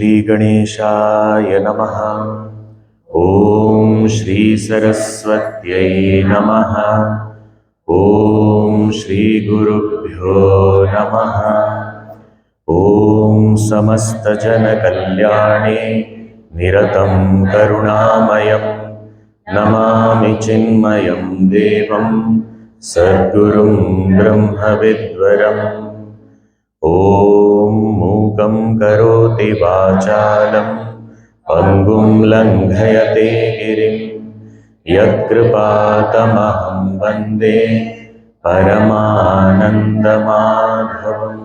Shri Ganeshaya Namaha. Om Shri Saraswatyai Namaha. Om Shri Gurubhyo Namaha. Om Samasta Jana Kalyane Niratam Karunamayam Namami Chinmayam Devam Sadgurum Brahma Vidvaram. Om Mukam Karoti Vachalam Pangum Langhayate Girim Yat Kripatamaham Vande Paramananda Madhavam.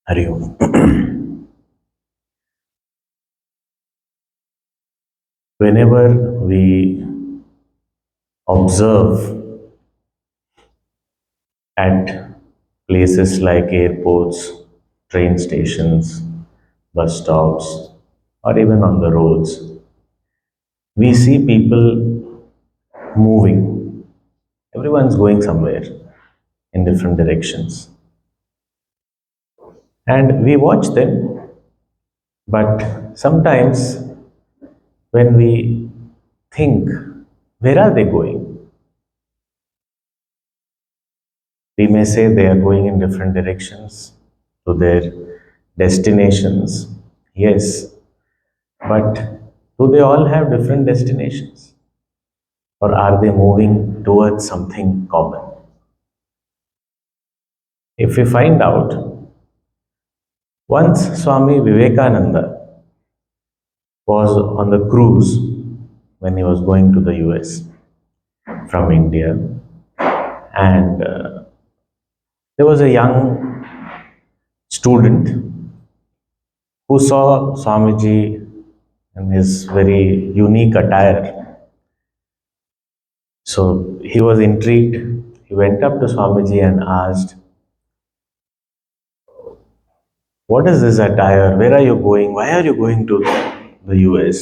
Hari Om. Whenever we observe at places like airports, train stations, bus stops, or even on the roads, we see people moving. Everyone's going somewhere in different directions. And we watch them, but sometimes when we think, where are they going? We may say they are going in different directions to their destinations. Yes, but do they all have different destinations? Or are they moving towards something common? If we find out, once Swami Vivekananda was on the cruise when he was going to the US from India, and there was a young student who saw Swamiji in his very unique attire. So he was intrigued. He went up to Swamiji and asked, "What is this attire? Where are you going? Why are you going to the US?"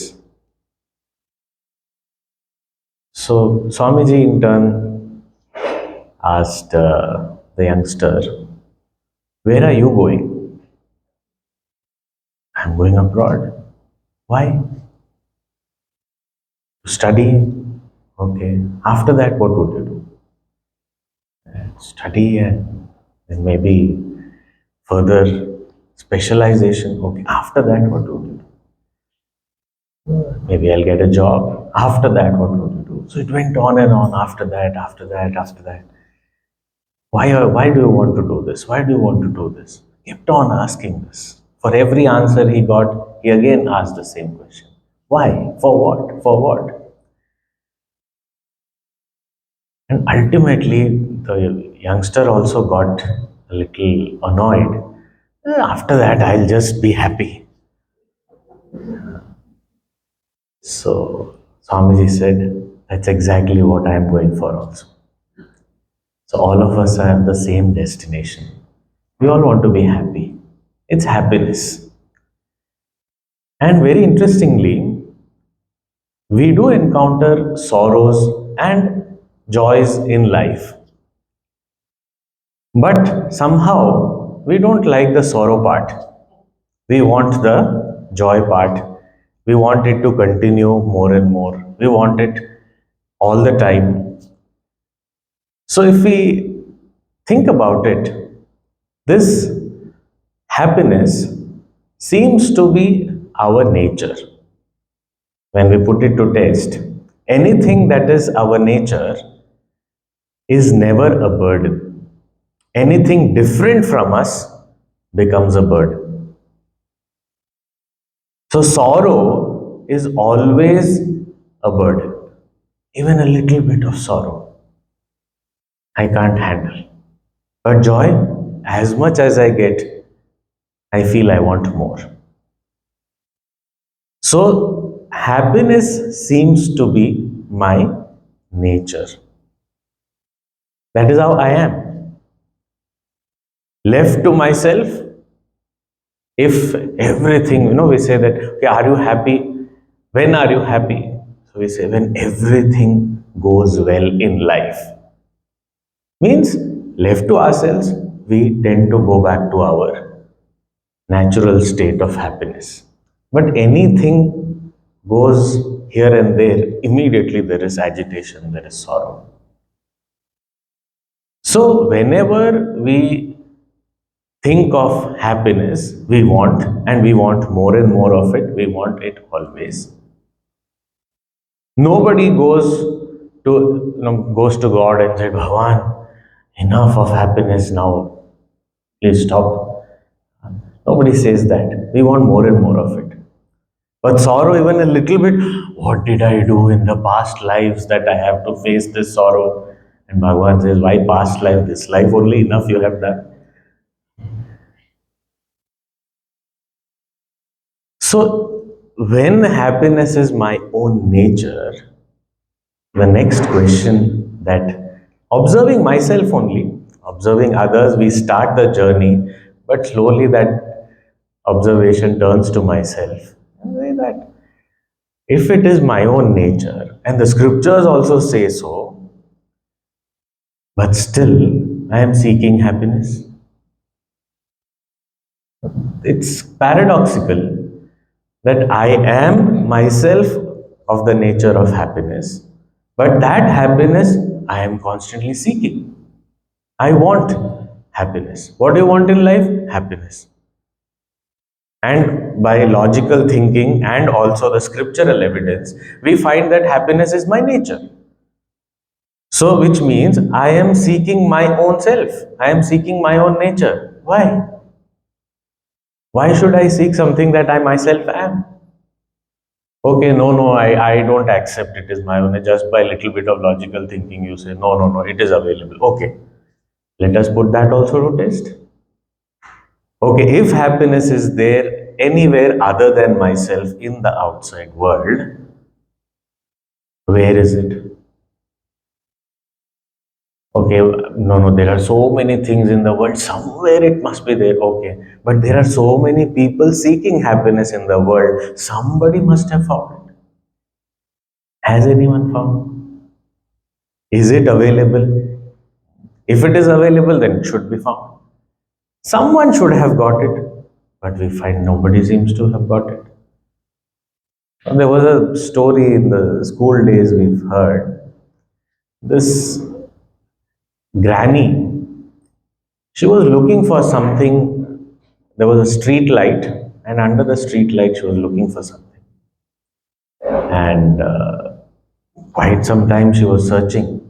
So Swamiji in turn asked the youngster, "Where are you going?" "I'm going abroad." "Why?" "To study." "Okay. After that, what would you do?" "Study and then maybe further specialization." "Okay. After that, what would you do?" "Maybe I'll get a job." "After that, what would you do?" So it went on and on. After that, after that, after that. Why do you want to do this? Why do you want to do this? Kept on asking this. For every answer he got, he again asked the same question. Why? For what? For what? And ultimately, the youngster also got a little annoyed. After that, I'll just be happy." So Swamiji said, "That's exactly what I am going for also." So all of us have the same destination. We all want to be happy. It's happiness. And very interestingly, we do encounter sorrows and joys in life. But somehow we don't like the sorrow part. We want the joy part. We want it to continue more and more. We want it all the time. So if we think about it, this happiness seems to be our nature. When we put it to test, anything that is our nature is never a burden. Anything different from us becomes a burden. So sorrow is always a burden. Even a little bit of sorrow, I can't handle. But joy, as much as I get, I feel I want more. So happiness seems to be my nature. That is how I am. Left to myself, if everything, we say that, okay, are you happy? When are you happy? So we say when everything goes well in life, means left to ourselves, we tend to go back to our natural state of happiness. But anything goes here and there, immediately there is agitation, there is sorrow. So, whenever we think of happiness, we want, and we want more and more of it, we want it always. Nobody goes to God and said, Bhagavan, enough of happiness now, please stop. Nobody says that. We want more and more of it. But sorrow, even a little bit, what did I do in the past lives that I have to face this sorrow? And Bhagavan says, why past life? This life only enough you have done. So, when happiness is my own nature, the next question that observing myself only, observing others, we start the journey, but slowly that observation turns to myself. And say that if it is my own nature, and the scriptures also say so, but still I am seeking happiness. It's paradoxical that I am myself of the nature of happiness, but that happiness I am constantly seeking. I want happiness. What do you want in life? Happiness. And by logical thinking and also the scriptural evidence, we find that happiness is my nature. So, which means I am seeking my own self. I am seeking my own nature. Why? Why should I seek something that I myself am? Okay, no, I don't accept it is my own. Just by a little bit of logical thinking, you say, no, it is available. Okay, let us put that also to test. Okay, if happiness is there anywhere other than myself in the outside world, where is it? Okay, no, there are so many things in the world, somewhere it must be there. Okay, but there are so many people seeking happiness in the world, somebody must have found it. Has anyone found? Is it available? If it is available, then it should be found. Someone should have got it, but we find nobody seems to have got it. There was a story in the school days we've heard. This granny, she was looking for something. There was a street light, and under the street light, she was looking for something. And quite some time she was searching.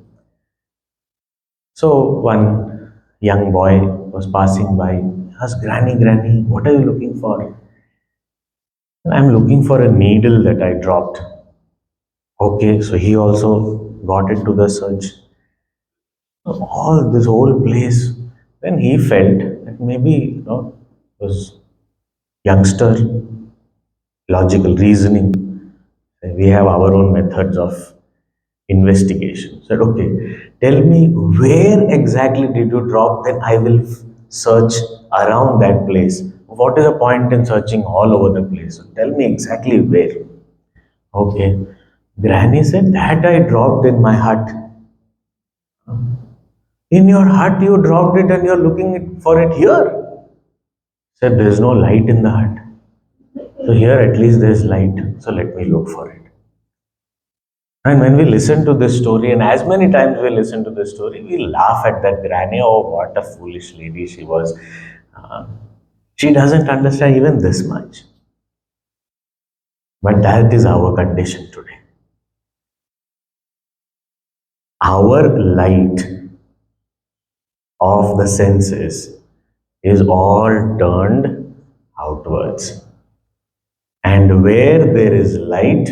So one young boy was passing by, asked, Granny, what are you looking for? I'm looking for a needle that I dropped. Okay, so he also got into the search. All this whole place. Then he felt that maybe, was youngster, logical reasoning. We have our own methods of investigation. Said, okay, tell me where exactly did you drop? Then I will search around that place. What is the point in searching all over the place? So tell me exactly where. Okay. Granny said, that I dropped in my hut. In your hut, you dropped it and you're looking for it here. Said, there is no light in the hut. So here at least there is light. So let me look for it. And when we listen to this story, and as many times we listen to this story, we laugh at that granny. Oh, what a foolish lady she was. Uh, she doesn't understand even this much. But that is our condition today. Our light of the senses is all turned outwards. And where there is light,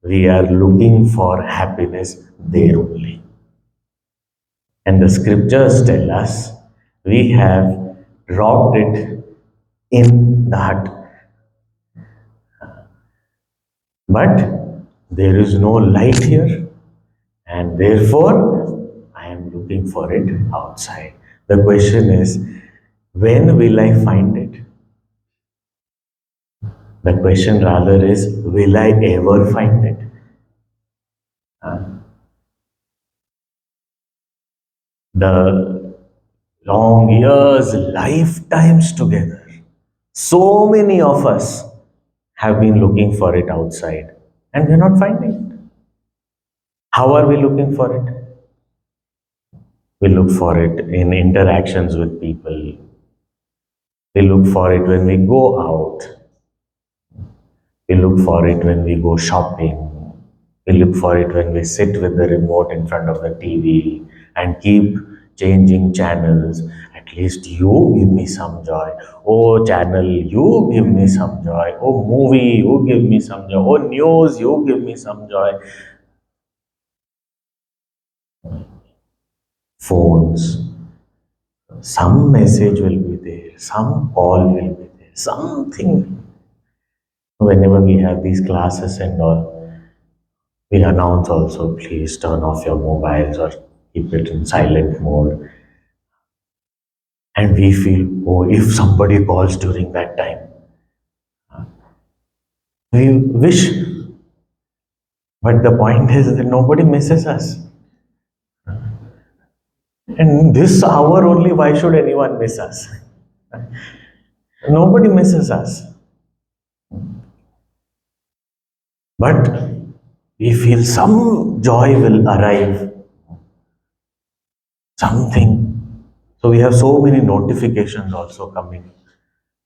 we are looking for happiness there only. And the scriptures tell us we have dropped it in the hut. But there is no light here, and therefore I am looking for it outside. The question is, when will I find it? The question rather is, will I ever find it? The long years, lifetimes together. So many of us have been looking for it outside and we're not finding it. How are we looking for it? We look for it in interactions with people. We look for it when we go out. We look for it when we go shopping. We look for it when we sit with the remote in front of the TV and keep changing channels. At least you give me some joy. Oh, channel, you give me some joy. Oh, movie, you give me some joy. Oh, news, you give me some joy. Phones, some message will be there, some call will be there, something. Whenever we have these classes and all, we announce also, please turn off your mobiles or keep it in silent mode. And we feel, oh, if somebody calls during that time, we wish. But the point is that nobody misses us. And this hour only, why should anyone miss us? Nobody misses us. But we feel some joy will arrive, something. So we have so many notifications also coming.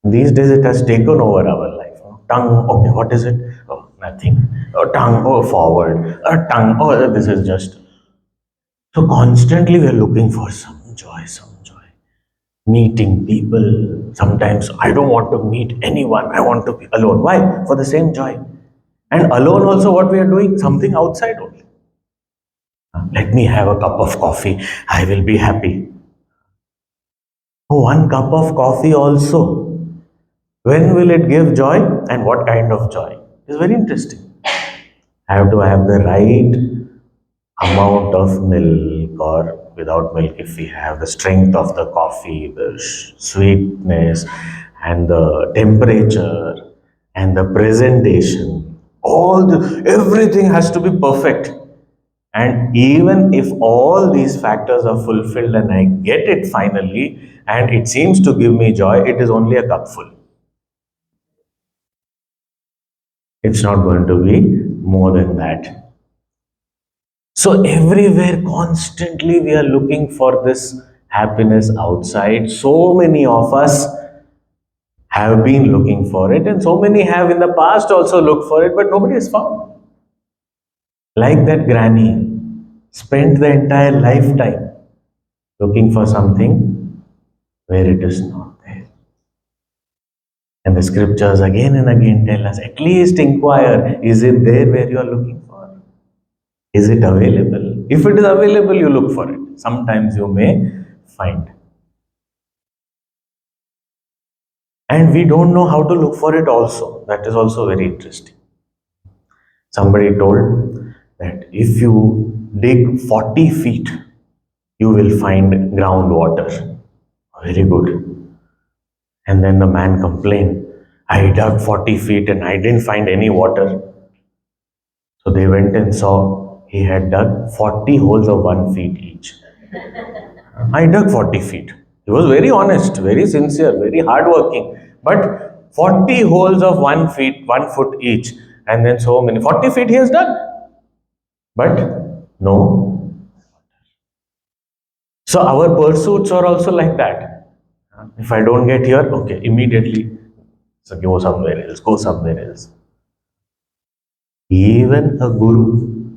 These days it has taken over our life. Tongue, okay, what is it? Oh, nothing. Oh, tongue, oh, forward. Tongue, oh, this is just. So constantly we are looking for some joy, some joy. Meeting people. Sometimes I don't want to meet anyone. I want to be alone. Why? For the same joy. And alone also what we are doing? Something outside only. Let me have a cup of coffee. I will be happy. One cup of coffee also. When will it give joy and what kind of joy? It's very interesting. I have to have the right amount of milk or without milk if we have the strength of the coffee, the sweetness and the temperature and the presentation. Everything has to be perfect. And even if all these factors are fulfilled and I get it finally and it seems to give me joy, it is only a cupful. It's not going to be more than that. So, everywhere, constantly, we are looking for this happiness outside. So many of us have been looking for it, and so many have in the past also looked for it, but nobody has found. Like that granny spent the entire lifetime looking for something where it is not there. And the scriptures again and again tell us at least inquire, is it there where you are looking for? Is it available? If it is available, you look for it. Sometimes you may find. And we don't know how to look for it also. That is also very interesting. Somebody told that if you dig 40 feet, you will find groundwater. Very good. And then the man complained, I dug 40 feet and I didn't find any water. So they went and saw he had dug 40 holes of 1 feet each. I dug 40 feet. He was very honest, very sincere, very hardworking. But 40 holes of 1 feet, 1 foot each, and then so many 40 feet he has dug. But no. So our pursuits are also like that. If I don't get here, okay, immediately so go somewhere else, go somewhere else. Even a guru,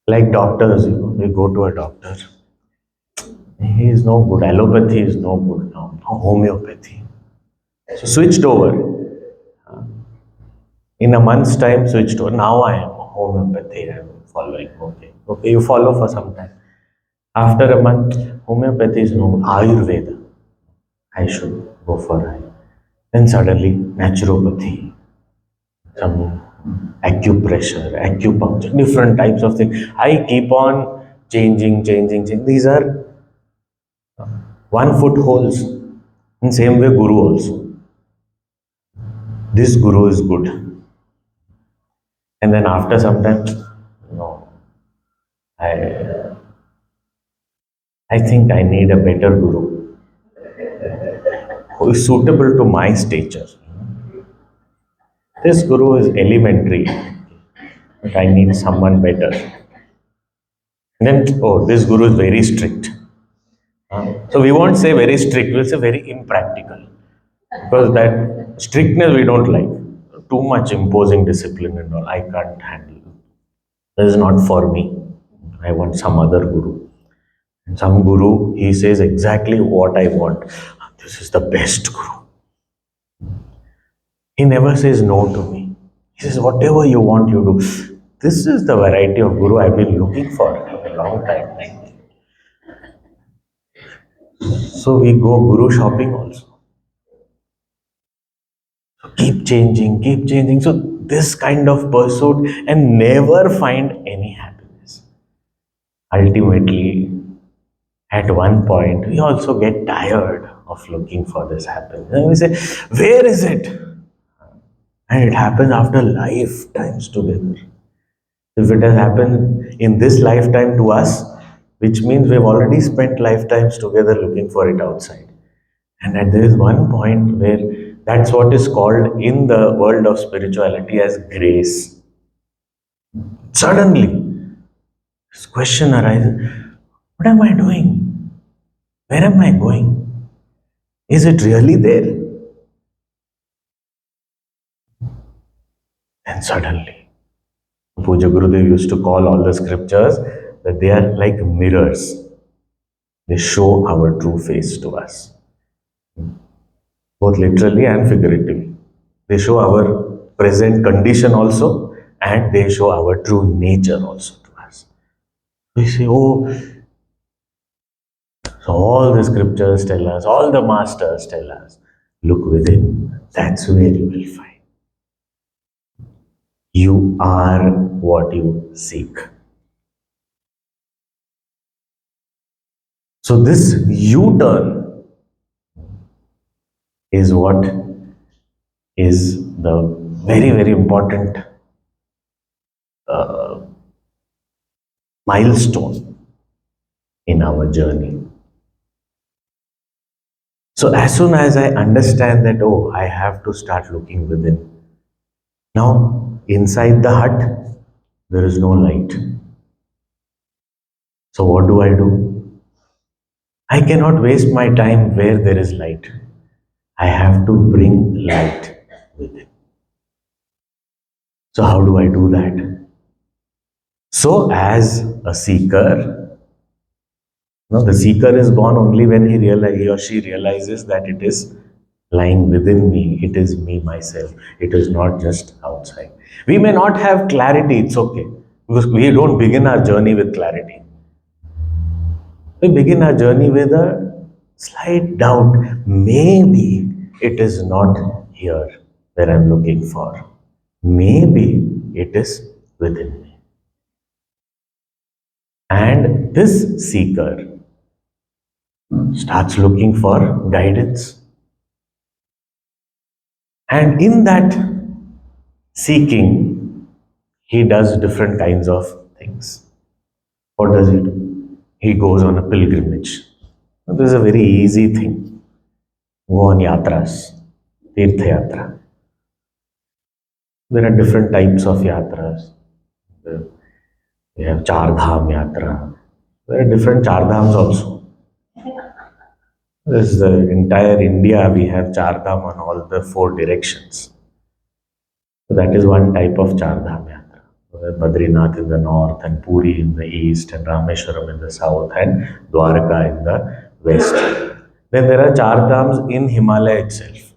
like doctors, they go to a doctor. He is no good. Allopathy is no good now. No homeopathy. So switched over. In a month's time, switched over. Now I am homeopathy. I am following. Okay. Okay, you follow for some time. After a month, homeopathy is no Ayurveda. I should go for it. Then suddenly, naturopathy, some acupressure, acupuncture, different types of things. I keep on changing. These are 1 foot holes. In same way, guru also. This guru is good. And then after some time, no, I I think I need a better guru who is suitable to my stature. This guru is elementary, but I need someone better. Then, oh, this guru is very strict. So we won't say very strict, we'll say very impractical. Because that strictness we don't like. Too much imposing discipline and all, I can't handle. This is not for me. I want some other guru. And some guru, he says exactly what I want. This is the best guru. He never says no to me. He says, whatever you want, you do. This is the variety of guru I've been looking for a long time. So we go guru shopping also. So keep changing. So this kind of pursuit and never find any happiness. Ultimately, at one point, we also get tired of looking for this happiness. And we say, where is it? And it happens after lifetimes together. If it has happened in this lifetime to us, which means we've already spent lifetimes together looking for it outside. And that there is one point where that's what is called in the world of spirituality as grace. Suddenly, this question arises, what am I doing? Where am I going? Is it really there? And suddenly, Puja Gurudev used to call all the scriptures that they are like mirrors. They show our true face to us, both literally and figuratively. They show our present condition also, and they show our true nature also to us. We say, oh, so all the scriptures tell us, all the masters tell us, look within. That's where you will find. You are what you seek. So this U-turn is what is the very, very important milestone in our journey. So as soon as I understand that, oh, I have to start looking within. Now, inside the hut, there is no light. So what do? I cannot waste my time where there is light. I have to bring light within. So how do I do that? So as a seeker, the seeker is born only when he or she realizes that it is lying within me. It is me, myself. It is not just outside. We may not have clarity, it's okay. Because we don't begin our journey with clarity. We begin our journey with a slight doubt. Maybe it is not here where I'm looking for. Maybe it is within me. And this seeker starts looking for guidance. And in that seeking, he does different kinds of things. What does he do? He goes on a pilgrimage. This is a very easy thing. Go on yatras, tirtha yatra. There are different types of yatras. We have Char Dham yatra. There are different Char Dhams also. This is the entire India, we have Char Dham on all the four directions. So that is one type of Char Dham yatra. Badrinath in the north, and Puri in the east, and Rameshwaram in the south, and Dwarka in the west. Then there are Char Dhams in Himalaya itself.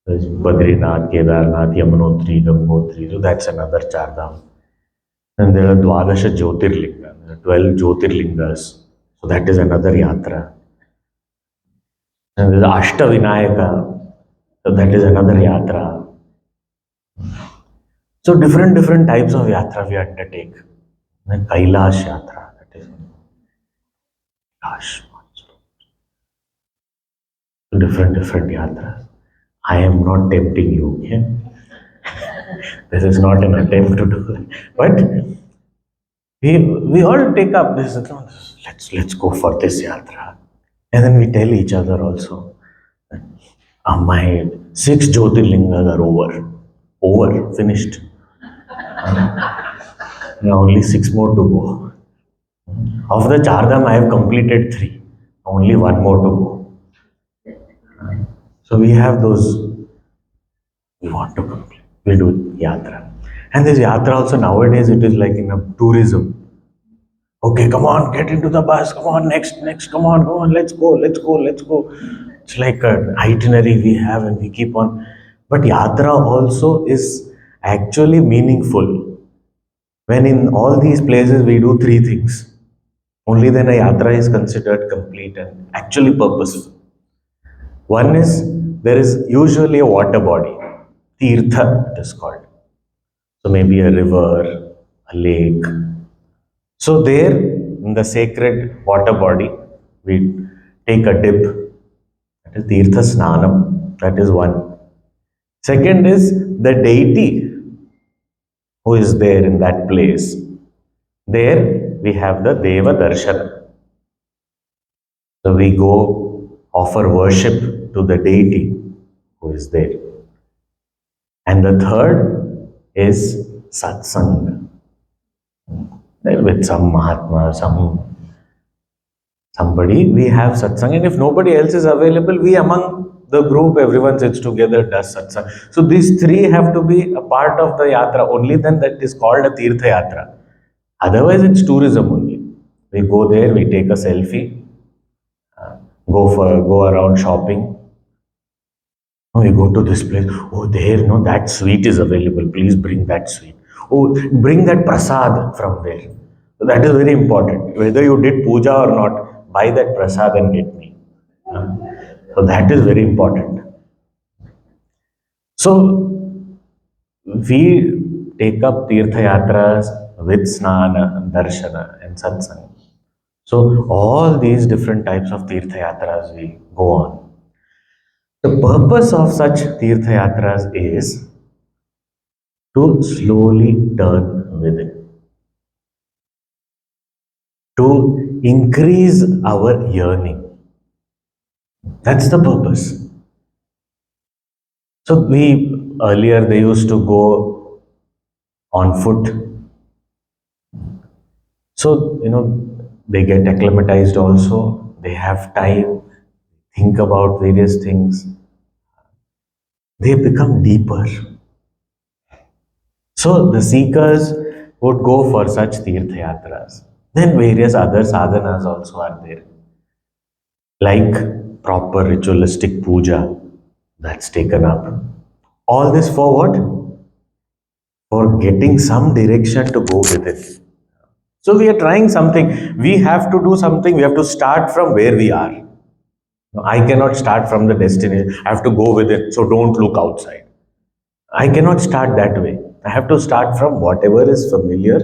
There's Badrinath, Kedarnath, Yamunotri, Gangotri. So that's another Char Dham. And there are Dwadasha Jyotirlinga, there are 12 Jyotirlingas. So that is another yatra. And there is Ashtavinayaka. So that is another yatra. So different types of yatra we undertake. And Kailash yatra, that is Kailash. Different yatras. I am not tempting you, okay? This is not an attempt to do that. But we all take up this. "No, let's go for this yatra," and then we tell each other also, my 6 Jyotirlingas are finished. Now only 6 more to go. Of the Chardham, I have completed 3. Only one more to go. So we have those we want to complete. We do yatra. And this yatra also nowadays it is like in a tourism. Okay, come on, get into the bus. Come on, next. Come on, let's go. It's like an itinerary we have and we keep on. But yatra also is actually meaningful. When in all these places we do 3 things, only then a yatra is considered complete and actually purposeful. One is there is usually a water body, tirtha it is called. So maybe a river, a lake. So there in the sacred water body, we take a dip. That is tirtha snanam. That is one. Second is the deity who is there in that place. There we have the Deva Darshana. So we go offer worship to the deity who is there. And the third is satsang. With some Mahatma, somebody, we have satsang. And if nobody else is available, we among the group, everyone sits together, does satsang. So these 3 have to be a part of the yatra. Only then that is called a Tirtha Yatra. Otherwise, it's tourism only. We go there, we take a selfie, go around shopping. Oh, we go to this place. Oh, there, no, that sweet is available. Please bring that sweet. Oh, bring that prasad from there. So that is very important. Whether you did puja or not, buy that prasad and get me. Uh, So that is very important. So we take up Tirtha Yatras with Snana, Darshana, and Satsang. So all these different types of Tirtha Yatras we go on. The purpose of such Tirtha Yatras is to slowly turn within, to increase our yearning. That's the purpose. So we earlier they used to go on foot. So they get acclimatized also. They have time, think about various things. They become deeper. So the seekers would go for such Tirtha Yatras. Then various other sadhanas also are there, like proper ritualistic puja that's taken up. All this for what? For getting some direction to go with it. So we are trying something. We have to do something. We have to start from where we are. I cannot start from the destination. I have to go with it. So don't look outside. I cannot start that way. I have to start from whatever is familiar.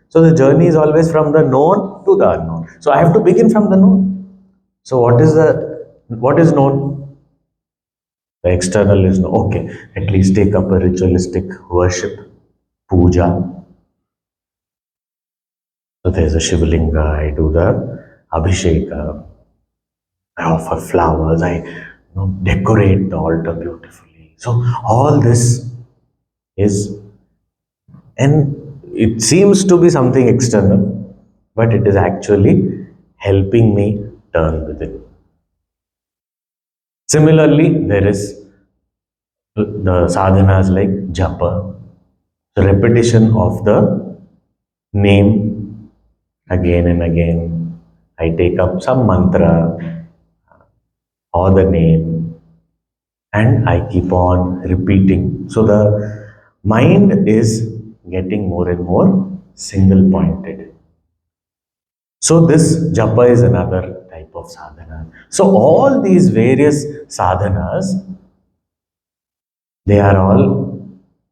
So the journey is always from the known to the unknown. So I have to begin from the known. So what is known? The external is known. Okay, at least take up a ritualistic worship, puja. So there's a Shivlinga, I do the Abhisheka, I offer flowers, I decorate the altar beautifully. So all this is, and it seems to be something external, but it is actually helping me turn within. Similarly, there is the sadhanas like japa, the repetition of the name again and again. I take up some mantra or the name and I keep on repeating. So the mind is getting more and more single pointed. So this japa is another type of sadhana. So all these various sadhanas, they are all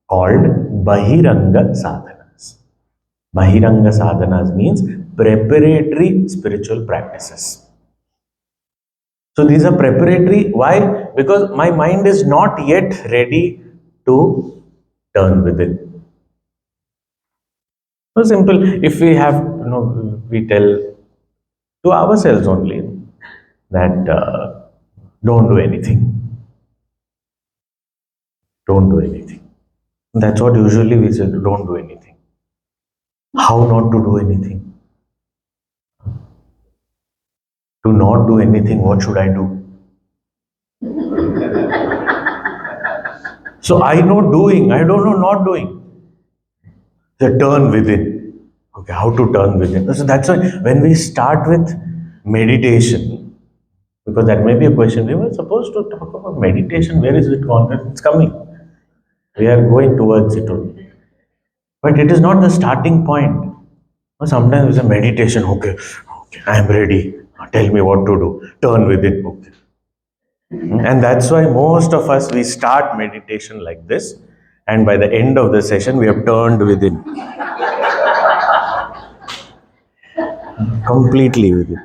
called Bahiranga sadhanas. Bahiranga sadhanas means preparatory spiritual practices. So these are preparatory. Why? Because my mind is not yet ready to turn within. So simple. If we have, we tell to ourselves only that don't do anything, don't do anything. That's what usually we say, don't do anything. How not to do anything? To not do anything, what should I do? So I know doing, I don't know not doing. The turn within. Okay, how to turn within. So that's why when we start with meditation, because that may be a question, we were supposed to talk about meditation. Where is it gone? It's coming. We are going towards it only. But it is not the starting point. Sometimes it's a meditation. Okay, okay, I am ready. Tell me what to do. Turn within. Okay. And that's why most of us we start meditation like this, and by the end of the session we have turned within, completely within.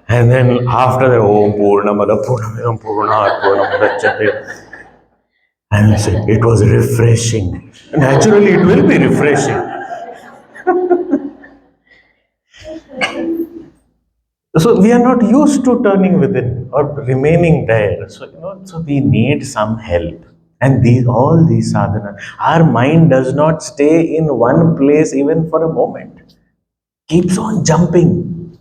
And then after the Om Purnamada Purnamidam Purnat Purnamudachyate, I will say it was refreshing. Naturally, it will be refreshing. So we are not used to turning within or remaining there. So so we need some help. And all these sadhana, our mind does not stay in one place even for a moment. Keeps on jumping.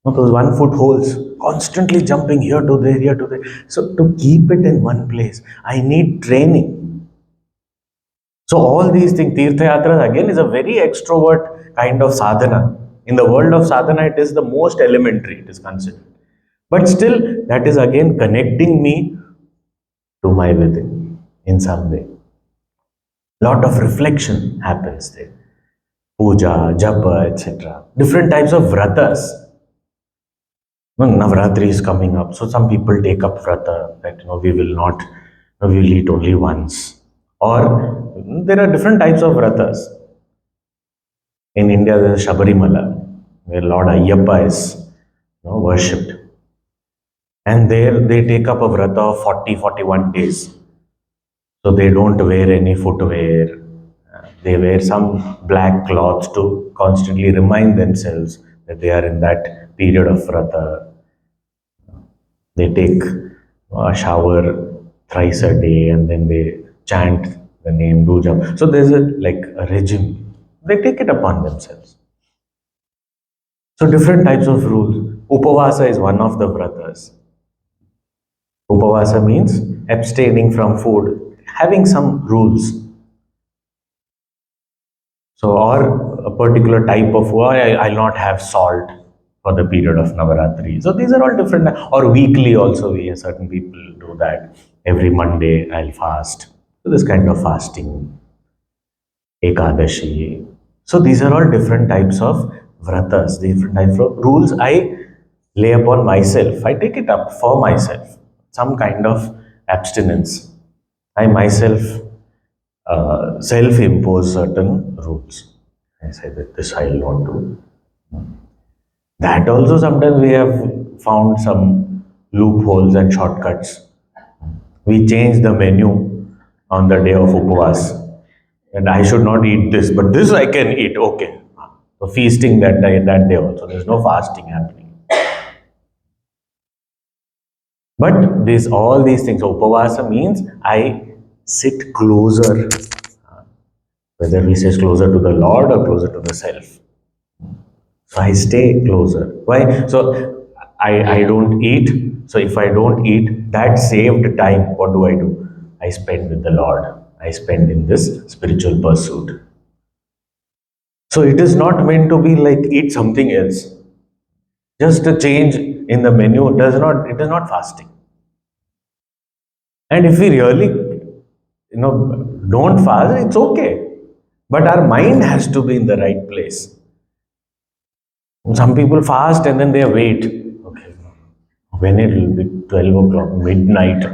Those 1 foot holes, constantly jumping here to there, here to there. So to keep it in one place, I need training. So all these things, Tirtha Yatras again is a very extrovert kind of sadhana. In the world of sadhana, it is the most elementary, it is considered. But still, that is again connecting me to my within in some way. Lot of reflection happens there. Puja, japa, etc. Different types of vratas. Navratri is coming up, so some people take up vrata that we will not, we will eat only once. Or there are different types of vratas. In India, there is Shabarimala, where Lord Ayyappa is worshipped. And there they take up a vrata of 40, 41 days. So they don't wear any footwear. They wear some black cloths to constantly remind themselves that they are in that period of vrata. They take a shower thrice a day and then they chant the name, do japa. So there's a regime. They take it upon themselves. So different types of rules. Upavasa is one of the vratas. Upavasa means abstaining from food, having some rules. So, or a particular type of, I'll not have salt for the period of Navaratri. So these are all different. Or weekly also, certain people do that. Every Monday I'll fast. So this kind of fasting, Ekadashi. So these are all different types of vratas, different types of rules I lay upon myself. I take it up for myself. Some kind of abstinence. I myself self-impose certain rules. I say that this I will not do. That also sometimes we have found some loopholes and shortcuts. We change the menu on the day of Upavas. And I should not eat this, but this I can eat. Okay. So feasting that day also. There's no fasting happening. But all these things, Upavasa means I sit closer, whether we say closer to the Lord or closer to the self. So I stay closer. Why? So I don't eat. So if I don't eat, that saved time, what do? I spend with the Lord. I spend in this spiritual pursuit. So it is not meant to be like eat something else. Just a change in the menu does not, it is not fasting. And if we really, don't fast, it's okay. But our mind has to be in the right place. Some people fast and then they wait. Okay, when it will be 12 o'clock, midnight.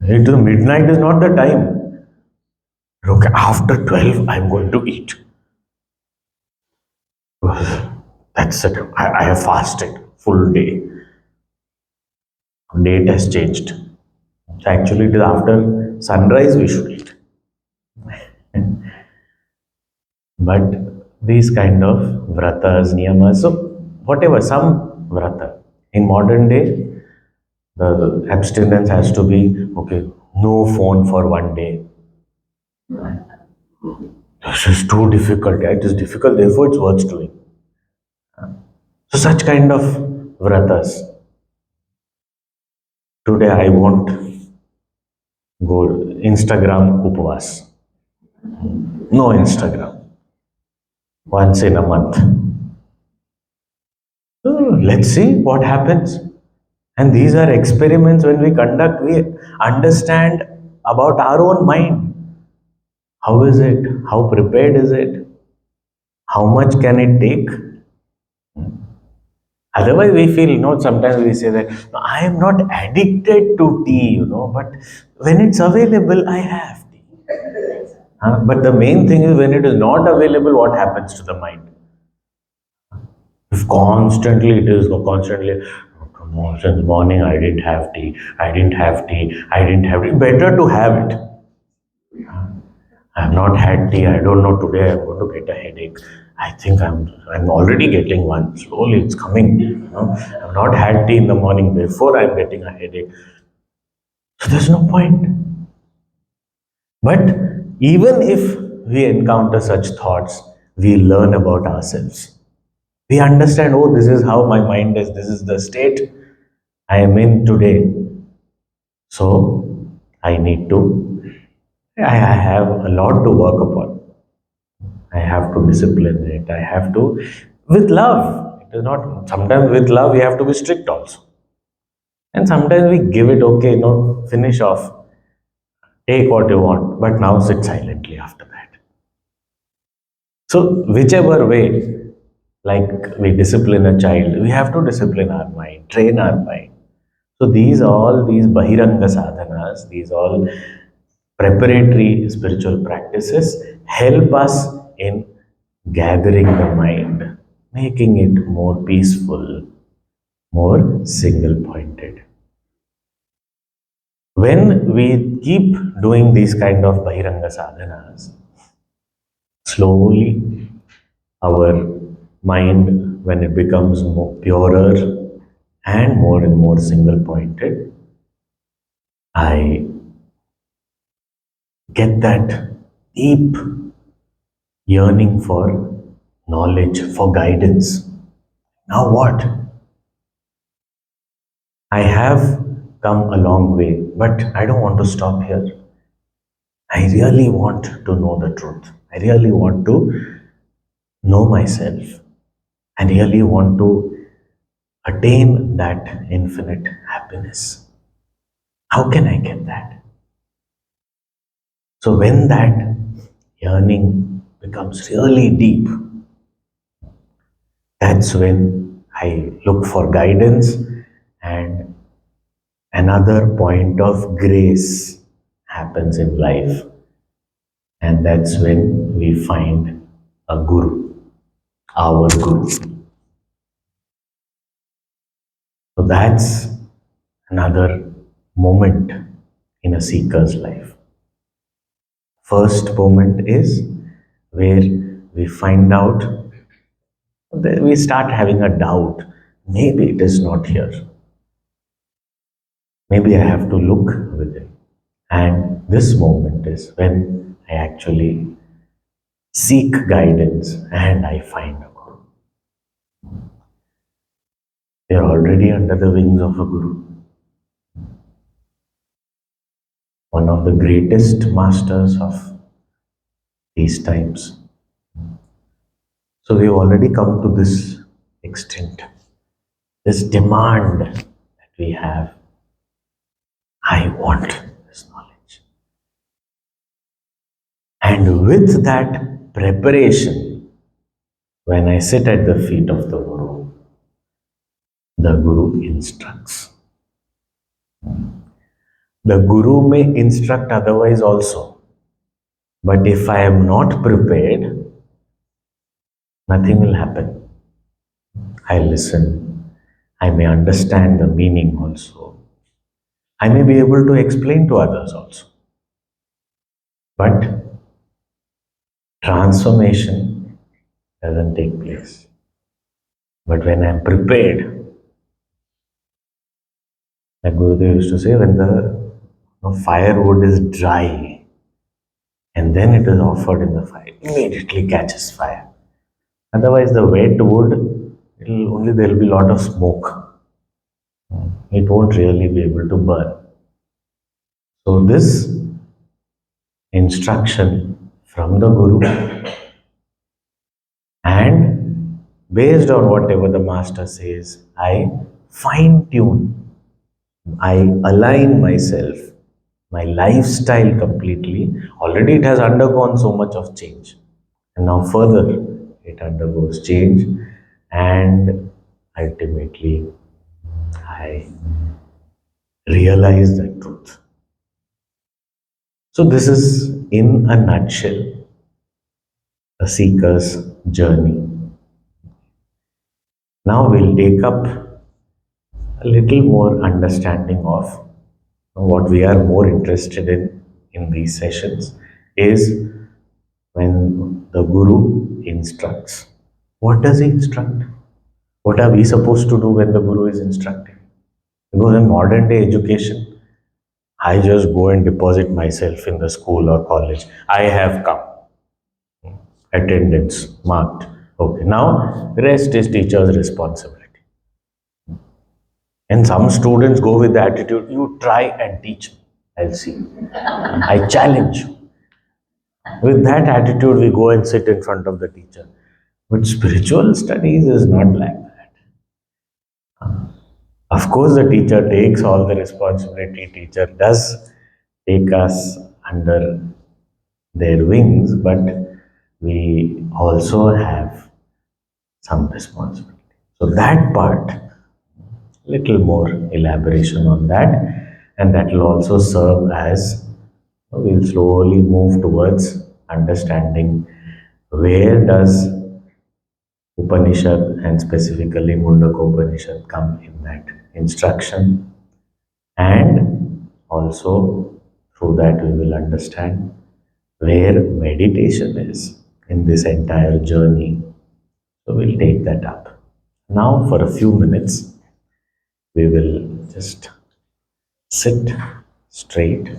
Midnight is not the time. Okay, after 12, I'm going to eat. That's it. I have fasted full day. Date has changed. So actually, it is after sunrise we should eat. But these kind of vratas, niyamas, so whatever, some vrata. In modern day, the abstinence has to be okay, no phone for one day. This is too difficult. It is difficult, therefore it's worth doing. So such kind of vratas. Today I won't go Instagram upvas. No Instagram. Once in a month. So let's see what happens. And these are experiments when we conduct, we understand about our own mind. How is it? How prepared is it? How much can it take? Otherwise, we feel, sometimes we say that "No, I am not addicted to tea, but when it's available, I have tea. But the main thing is when it is not available, what happens to the mind? If constantly it is constantly, "No, since morning I didn't have tea, I didn't have tea, I didn't have tea. Better to have it. I have not had tea. I don't know today I'm going to get a headache. I think I'm already getting one. Slowly it's coming. I've not had tea in the morning before I'm getting a headache. So there's no point. But even if we encounter such thoughts, we learn about ourselves. We understand, oh, this is how my mind is, this is the state I am in today. So I need to, I have a lot to work upon. I have to discipline it. I have to, with love. It is not, sometimes with love, we have to be strict also. And sometimes we give it, okay, finish off, take what you want, but now sit silently after that. So, whichever way, like we discipline a child, we have to discipline our mind, train our mind. So, these Bahiranga sadhanas, these all preparatory spiritual practices help us in gathering the mind, making it more peaceful, more single pointed. When we keep doing these kind of Bahiranga sadhanas, slowly our mind, when it becomes more purer and more single pointed, I get that deep yearning for knowledge, for guidance. Now what? I have come a long way, but I don't want to stop here. I really want to know the truth. I really want to know myself. I really want to attain that infinite happiness. How can I get that? So, when that yearning becomes really deep, that's when I look for guidance and another point of grace happens in life. And that's when we find a guru, our guru. So that's another moment in a seeker's life. First moment is where we find out, we start having a doubt. Maybe it is not here. Maybe I have to look within. And this moment is when I actually seek guidance and I find a guru. They are already under the wings of a guru. One of the greatest masters of these times. So we've already come to this extent, this demand that we have. I want this knowledge. And with that preparation, when I sit at the feet of the Guru instructs. The Guru may instruct otherwise also. But if I am not prepared, nothing will happen. I listen. I may understand the meaning also. I may be able to explain to others also. But transformation doesn't take place. But when I'm prepared, like Gurudev used to say, when the firewood is dry and then it is offered in the fire, immediately catches fire. Otherwise, the wet wood, there will be a lot of smoke. It won't really be able to burn. So this instruction from the Guru, and based on whatever the master says, I fine tune, I align myself, my lifestyle completely. Already it has undergone so much of change. And now further it undergoes change, and ultimately I realize that truth. So this is in a nutshell a seeker's journey. Now we'll take up a little more understanding of what we are more interested in these sessions is when the Guru instructs. What does he instruct? What are we supposed to do when the Guru is instructing? Because in modern day education, I just go and deposit myself in the school or college. I have come. Attendance marked. Okay, now rest is teacher's responsibility. And some students go with the attitude, you try and teach me. I'll see. I challenge you. With that attitude, we go and sit in front of the teacher. But spiritual studies is not like that. Of course, the teacher takes all the responsibility. Teacher does take us under their wings, but we also have some responsibility. So that part, little more elaboration on that, and that will also serve as we'll slowly move towards understanding where does Upanishad and specifically Mundakopanishad come in that instruction, and also through that we will understand where meditation is in this entire journey. So we'll take that up. Now for a few minutes we will just sit straight.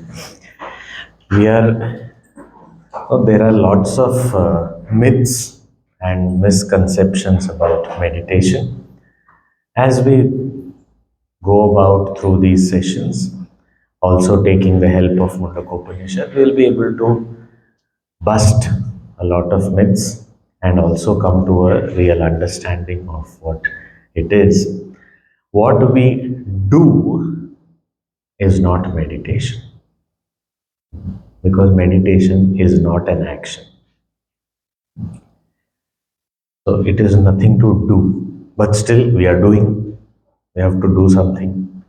There are lots of myths and misconceptions about meditation. As we go about through these sessions, also taking the help of Mundakopanishad, we'll be able to bust a lot of myths and also come to a real understanding of what it is. What we do is not meditation, because meditation is not an action. So it is nothing to do, but still we are doing, we have to do something.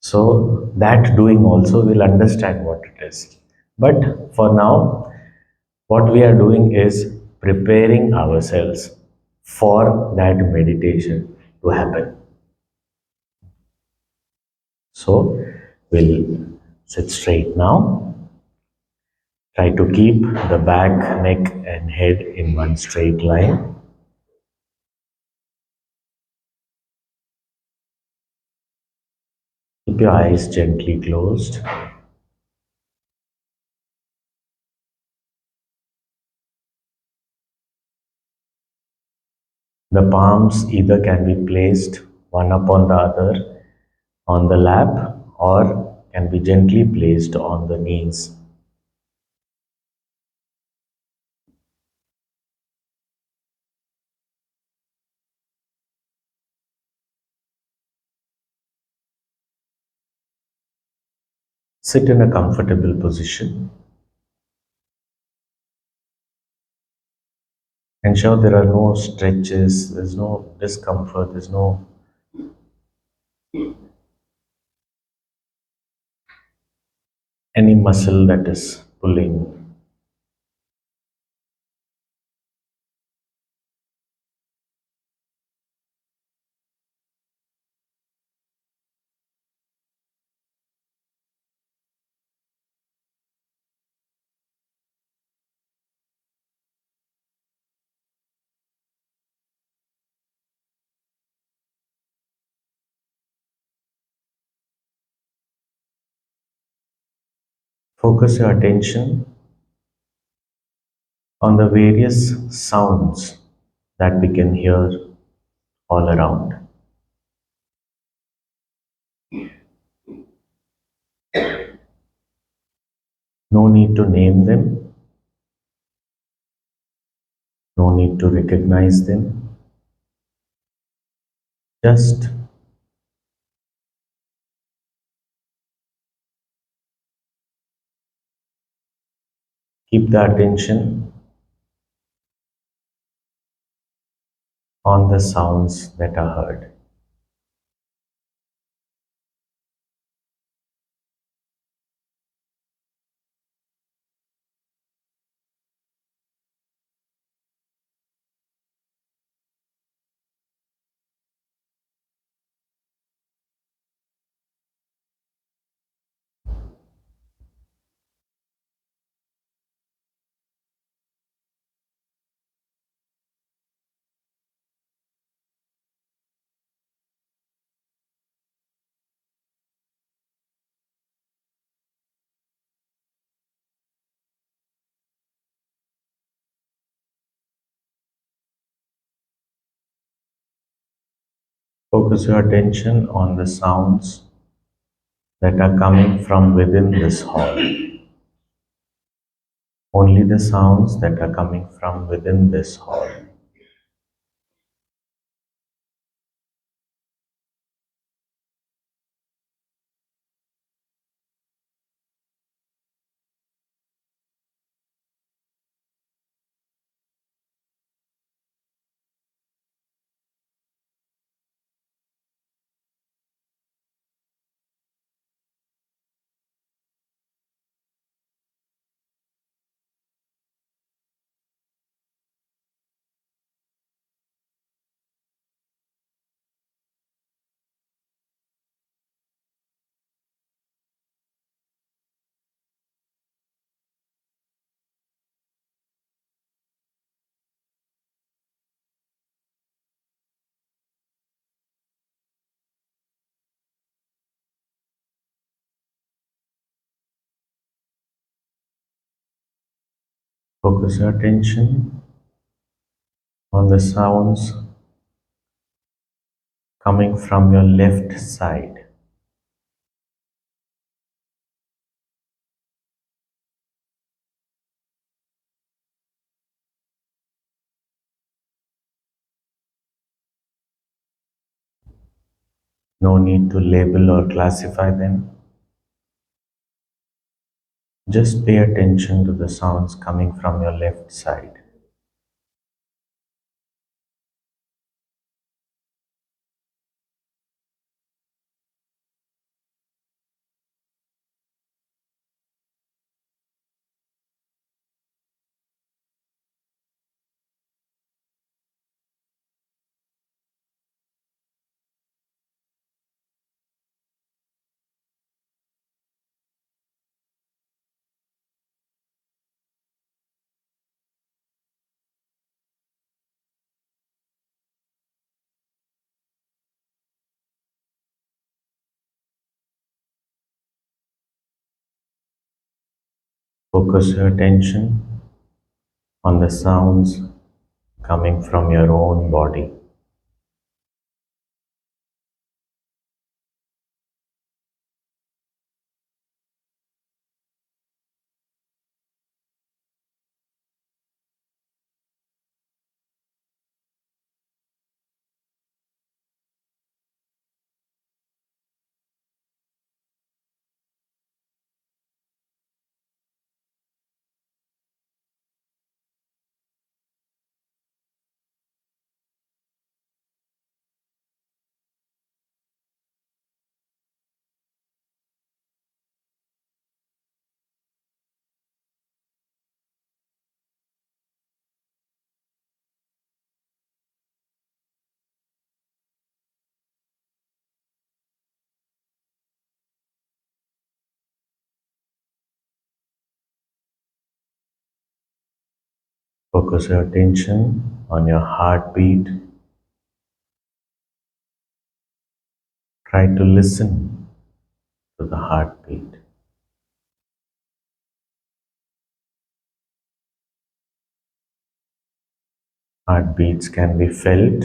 So that doing also will understand what it is. But for now, what we are doing is preparing ourselves for that meditation to happen. So we'll sit straight now. Try to keep the back, neck, and head in one straight line. Keep your eyes gently closed. The palms either can be placed one upon the other on the lap or can be gently placed on the knees. Sit in a comfortable position. Ensure there are no stretches, there's no discomfort, there's no any muscle that is pulling. Focus your attention on the various sounds that we can hear all around. No need to name them, no need to recognize them. Just keep the attention on the sounds that are heard. Focus your attention on the sounds that are coming from within this hall. Only the sounds that are coming from within this hall. Focus your attention on the sounds coming from your left side. No need to label or classify them. Just pay attention to the sounds coming from your left side. Focus your attention on the sounds coming from your own body. Focus your attention on your heartbeat. Try to listen to the heartbeat. Heartbeats can be felt,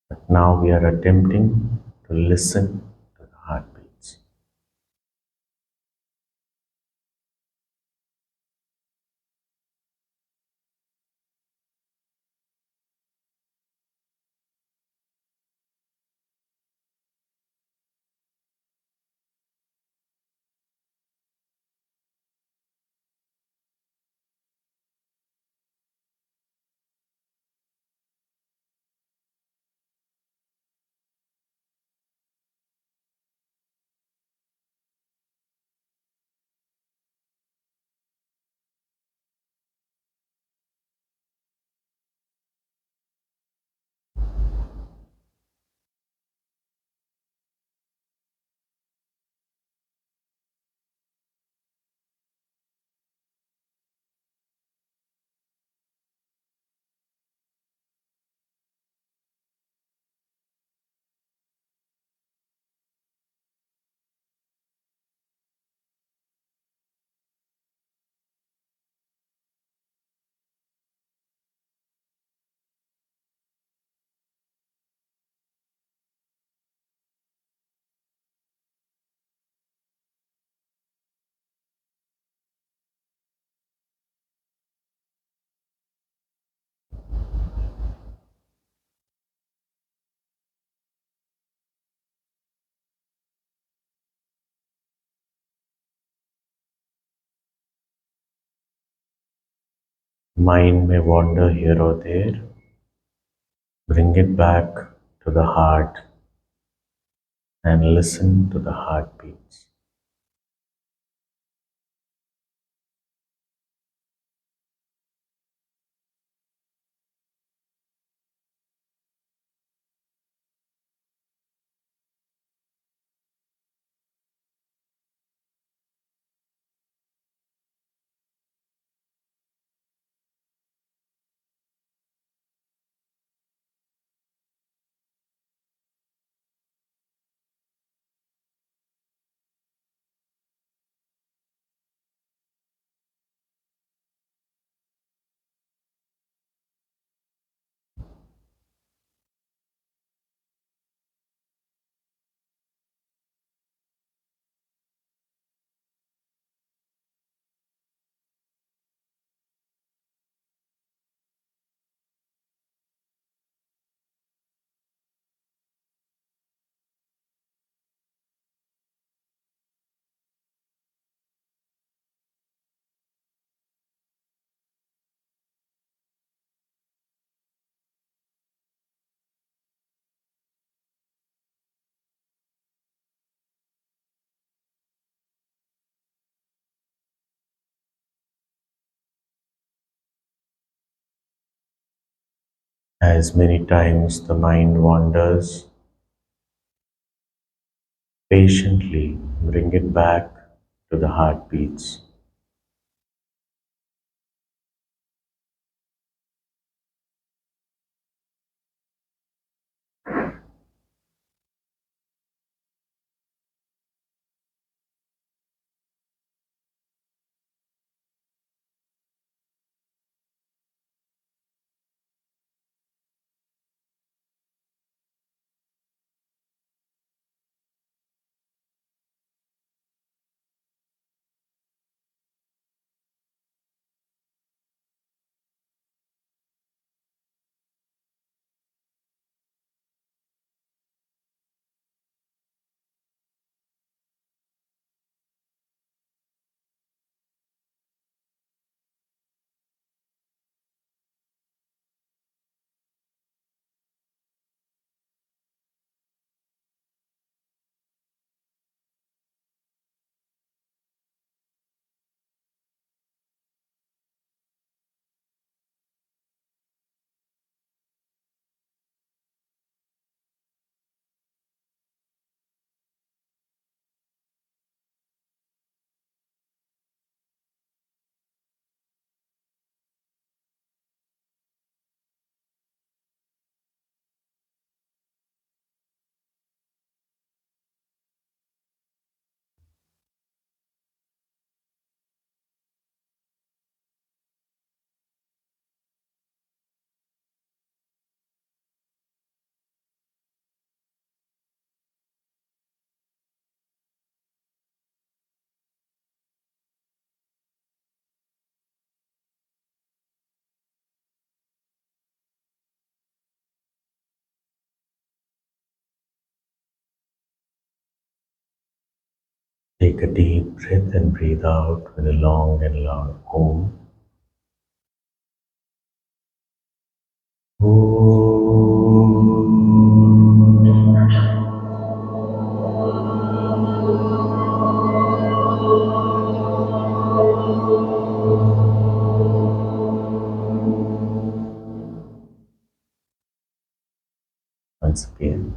but now we are attempting to listen to the heartbeats. Mind may wander here or there. Bring it back to the heart and listen to the heartbeats. As many times the mind wanders, patiently bring it back to the heartbeats. Take a deep breath and breathe out with a long and loud Om. Once again.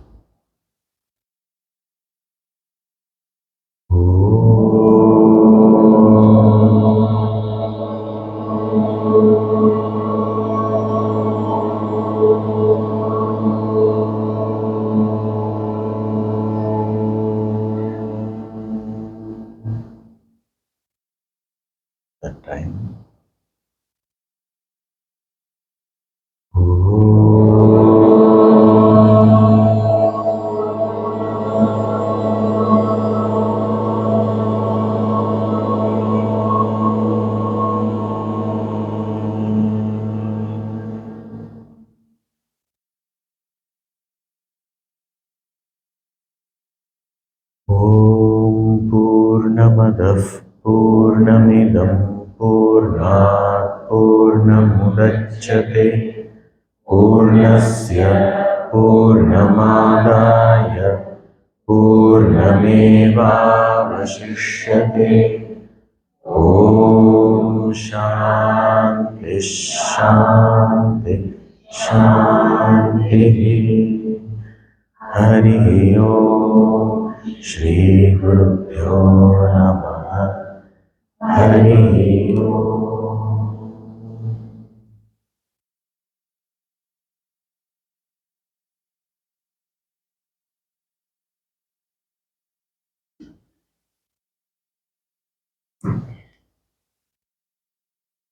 That time. Om Purnamadah Purnamidam Purnat Purnamudachyate Purnasya Purnamadaya Purnamevavashishyate Om Shanti Shanti Shanti Hari Om Shri Gurubhyo Namaha Hari Om.